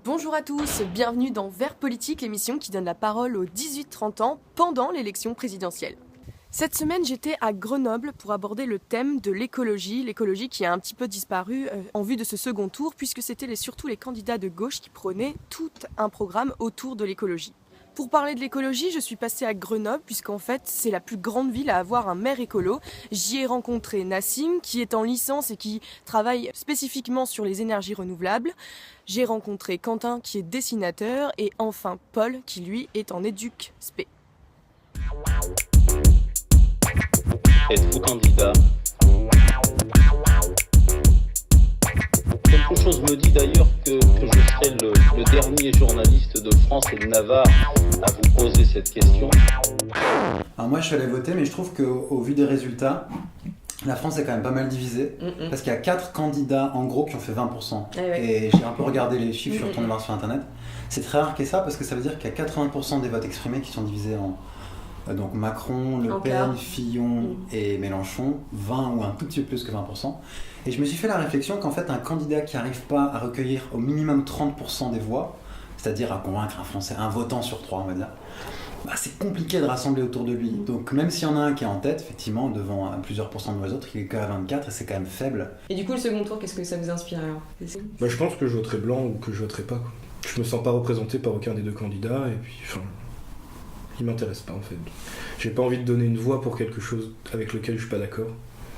Bonjour à tous, bienvenue dans Vert Politique, l'émission qui donne la parole aux 18-30 ans pendant l'élection présidentielle. Cette semaine, j'étais à Grenoble pour aborder le thème de l'écologie qui a un petit peu disparu en vue de ce second tour, puisque c'était surtout les candidats de gauche qui prônaient tout un programme autour de l'écologie. Pour parler de l'écologie, je suis passée à Grenoble, puisqu'en fait, c'est la plus grande ville à avoir un maire écolo. J'y ai rencontré Nassim, qui est en licence et qui travaille spécifiquement sur les énergies renouvelables. J'ai rencontré Quentin, qui est dessinateur, et enfin Paul, qui lui est en éduc spé. Êtes-vous candidat? Quelque chose me dit d'ailleurs que je serai le dernier journaliste de France et de Navarre à vous poser cette question. Alors moi je suis allé voter, mais je trouve qu'au vu des résultats, la France est quand même pas mal divisée, parce qu'il y a 4 candidats en gros qui ont fait 20%. Et j'ai un peu regardé les chiffres, je suis retourné voir sur internet. C'est très rare qu'il y ait ça, parce que ça veut dire qu'il y a 80% des votes exprimés qui sont divisés en donc Macron, Le Pen, Fillon et Mélenchon, 20 ou un tout petit peu plus que 20%. Et je me suis fait la réflexion qu'en fait un candidat qui n'arrive pas à recueillir au minimum 30% des voix, c'est-à-dire à convaincre un Français, un votant sur 3 on va dire, c'est compliqué de rassembler autour de lui. Donc même s'il y en a un qui est en tête, effectivement, devant plusieurs pourcents de les autres, il est qu'à 24 et c'est quand même faible. Et du coup, le second tour, qu'est-ce que ça vous inspire alors ? Je pense que je voterai blanc ou que je voterai pas, quoi. Je me sens pas représenté par aucun des deux candidats et puis, ils m'intéressent pas en fait. J'ai pas envie de donner une voix pour quelque chose avec lequel je suis pas d'accord.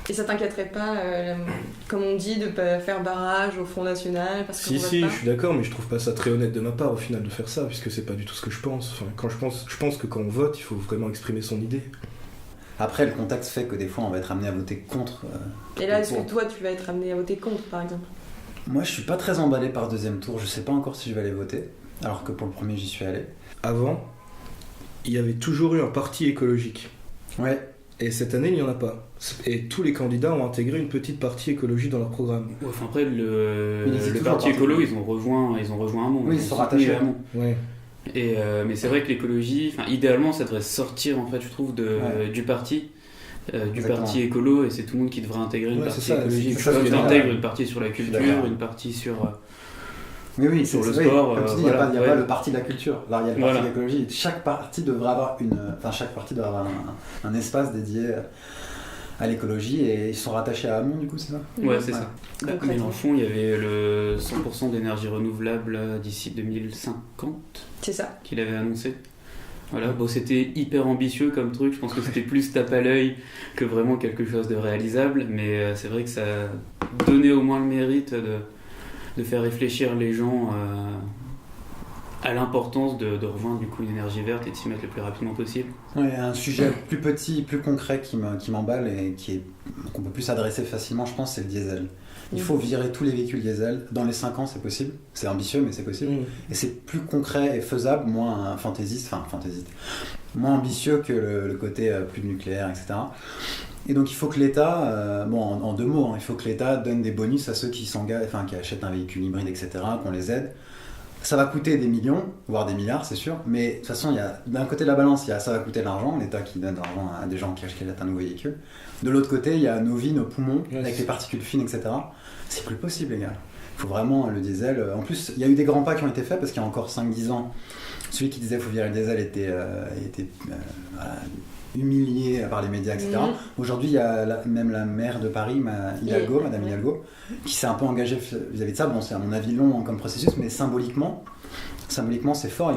Et ça t'inquiéterait pas, comme on dit, de pas faire barrage au Front National parce que Si, je suis d'accord, mais je trouve pas ça très honnête de ma part au final de faire ça, puisque c'est pas du tout ce que je pense. Je pense que quand on vote, il faut vraiment exprimer son idée. Après, le contexte fait que des fois, on va être amené à voter contre. Et là, est-ce que toi, tu vas être amené à voter contre, par exemple ? Moi, je suis pas très emballé par le deuxième tour. Je sais pas encore si je vais aller voter, alors que pour le premier, j'y suis allé. Avant, il y avait toujours eu un parti écologique. Ouais. Et cette année, il n'y en a pas. Et tous les candidats ont intégré une petite partie écologie dans leur programme. Ouais, enfin, après, le parti écolo, ils ont rejoint un monde. Oui, ils sont rattachés à un monde. Ouais. Et, mais c'est vrai que l'écologie, idéalement, ça devrait sortir, en fait, je trouve, du parti. Du parti écolo, et c'est tout le monde qui devrait intégrer une partie écologique. Tu intègres une partie sur la culture, une partie sur... Oui, sur le sport. Comme tu dis, il n'y a pas le parti de la culture. Là, il y a le parti de l'écologie. Chaque parti devrait avoir un espace dédié à l'écologie et ils sont rattachés à Hamon, du coup, c'est ça ? Ouais, c'est ça. Mélenchon, il y avait le 100% d'énergie renouvelable d'ici 2050. C'est ça. Qu'il avait annoncé. Voilà, c'était hyper ambitieux comme truc, je pense que c'était plus tape à l'œil que vraiment quelque chose de réalisable, mais c'est vrai que ça donnait au moins le mérite de faire réfléchir les gens à l'importance de rejoindre du coup une énergie verte et de s'y mettre le plus rapidement possible. Ouais, un sujet plus petit, plus concret qui m'emballe et qu'on peut plus adresser facilement, je pense, c'est le diesel. Il faut virer tous les véhicules diesel. Dans les 5 ans, c'est possible. C'est ambitieux, mais c'est possible. Et c'est plus concret et faisable, moins fantaisiste, moins ambitieux que le côté plus nucléaire, etc. Et donc il faut que l'État, en 2 mots, il faut que l'État donne des bonus à ceux qui s'engagent, qui achètent un véhicule hybride, etc., qu'on les aide. Ça va coûter des millions, voire des milliards, c'est sûr, mais de toute façon, il y a, d'un côté de la balance, ça va coûter de l'argent, l'État qui donne de l'argent à des gens qui achètent un nouveau véhicule. De l'autre côté, il y a nos vies, nos poumons, avec les particules fines, etc. C'est plus possible, les gars. Il faut vraiment le diesel. En plus, il y a eu des grands pas qui ont été faits, parce qu'il y a encore 5-10 ans, celui qui disait qu'il faut virer le diesel était humilié par les médias, etc. Aujourd'hui, il y a même la maire de Paris, Madame Hidalgo, qui s'est un peu engagée vis-à-vis de ça. Bon, c'est à mon avis long comme processus, mais symboliquement c'est fort.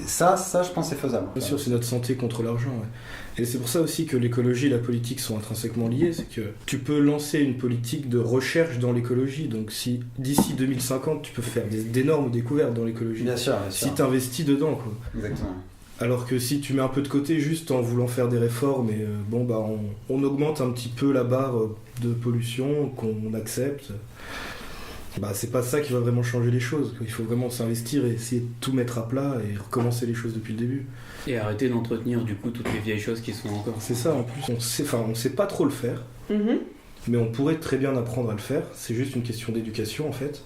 Ça, je pense, c'est faisable. Bien sûr, c'est notre santé contre l'argent. Ouais. Et c'est pour ça aussi que l'écologie et la politique sont intrinsèquement liées. C'est que tu peux lancer une politique de recherche dans l'écologie. Donc, si d'ici 2050, tu peux faire d'énormes découvertes dans l'écologie. Bien sûr. Si tu investis dedans, quoi. Exactement. Alors que si tu mets un peu de côté juste en voulant faire des réformes et on augmente un petit peu la barre de pollution qu'on accepte, c'est pas ça qui va vraiment changer les choses. Il faut vraiment s'investir et essayer de tout mettre à plat et recommencer les choses depuis le début. Et arrêter d'entretenir du coup toutes les vieilles choses qui sont encore. C'est ça, en plus on sait pas trop le faire, mais on pourrait très bien apprendre à le faire. C'est juste une question d'éducation en fait.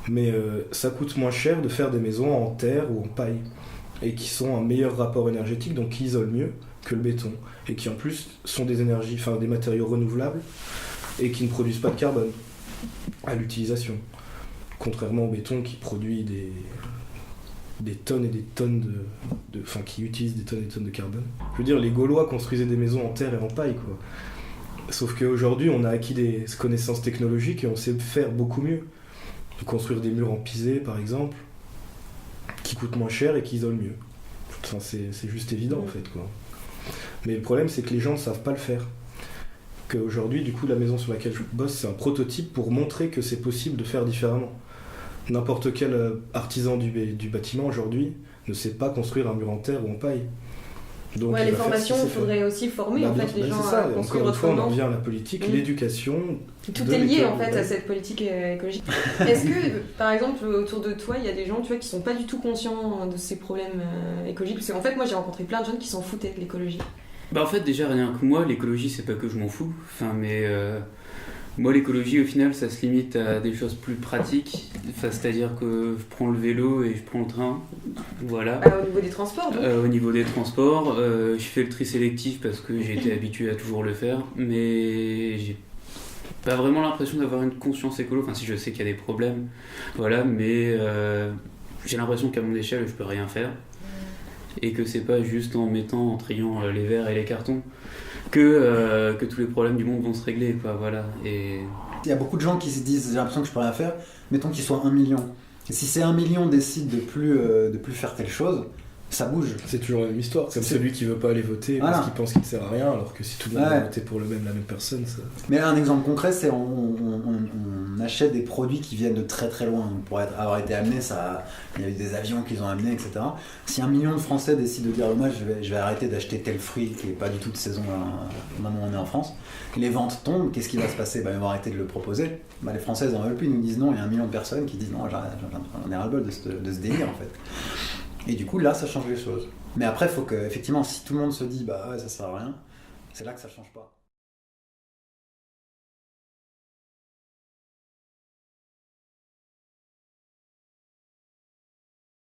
Mais ça coûte moins cher de faire des maisons en terre ou en paille, et qui sont un meilleur rapport énergétique, donc qui isolent mieux que le béton, et qui en plus sont des matériaux renouvelables, et qui ne produisent pas de carbone à l'utilisation. Contrairement au béton qui produit des tonnes et des tonnes enfin qui utilise des tonnes et des tonnes de carbone. Je veux dire, les Gaulois construisaient des maisons en terre et en paille, quoi. Sauf qu'aujourd'hui, on a acquis des connaissances technologiques et on sait faire beaucoup mieux. Construire des murs en pisé, par exemple, qui coûtent moins cher et qui isolent mieux. Enfin, c'est juste évident, en fait, quoi. Mais le problème, c'est que les gens ne savent pas le faire. Qu'aujourd'hui, du coup, la maison sur laquelle je bosse, c'est un prototype pour montrer que c'est possible de faire différemment. N'importe quel artisan du bâtiment, aujourd'hui, ne sait pas construire un mur en terre ou en paille. Donc, les formations, il faudrait aussi former en fait, les gens à construire encore une fois, on en autrement. revient à la politique, l'éducation. Tout est lié en fait à cette politique écologique. Est-ce que, par exemple, autour de toi, il y a des gens qui sont pas du tout conscients de ces problèmes écologiques? Parce qu'en fait, moi, j'ai rencontré plein de jeunes qui s'en foutaient de l'écologie. En fait, déjà, rien que moi, l'écologie, c'est pas que je m'en fous. Mais moi, l'écologie, au final, ça se limite à des choses plus pratiques. C'est-à-dire que je prends le vélo et je prends le train. Voilà. Au niveau des transports, donc au niveau des transports, je fais le tri sélectif parce que j'ai été habitué à toujours le faire. Mais j'ai pas vraiment l'impression d'avoir une conscience écolo. Enfin, si je sais qu'il y a des problèmes. Voilà, mais j'ai l'impression qu'à mon échelle, je peux rien faire. Et que c'est pas juste en triant les verres et les cartons que tous les problèmes du monde vont se régler, quoi, voilà. Et il y a beaucoup de gens qui se disent j'ai l'impression que je peux rien faire, mettons qu'ils soient 1 million. Et si ces 1 million décident de plus faire telle chose, ça bouge. C'est toujours la même histoire, comme celui qui veut pas aller voter parce qu'il pense qu'il ne sert à rien, alors que si tout le monde a voté pour la même personne, ça... Mais un exemple concret, c'est on achète des produits qui viennent de très très loin. Pour avoir été amené, il y a eu des avions qu'ils ont amenés, etc. Si 1 million de Français décident de dire moi je vais arrêter d'acheter tel fruit qui n'est pas du tout de saison maintenant on est en France, les ventes tombent, qu'est-ce qui va se passer? Ils vont arrêter de le proposer. Les Français n'en veulent plus, ils nous disent non, il y a 1 million de personnes qui disent non, j'en ai ras-le-bol de ce délire en fait. Et du coup, là, ça change les choses. Mais après, il faut que, effectivement, si tout le monde se dit, ça sert à rien, c'est là que ça change pas.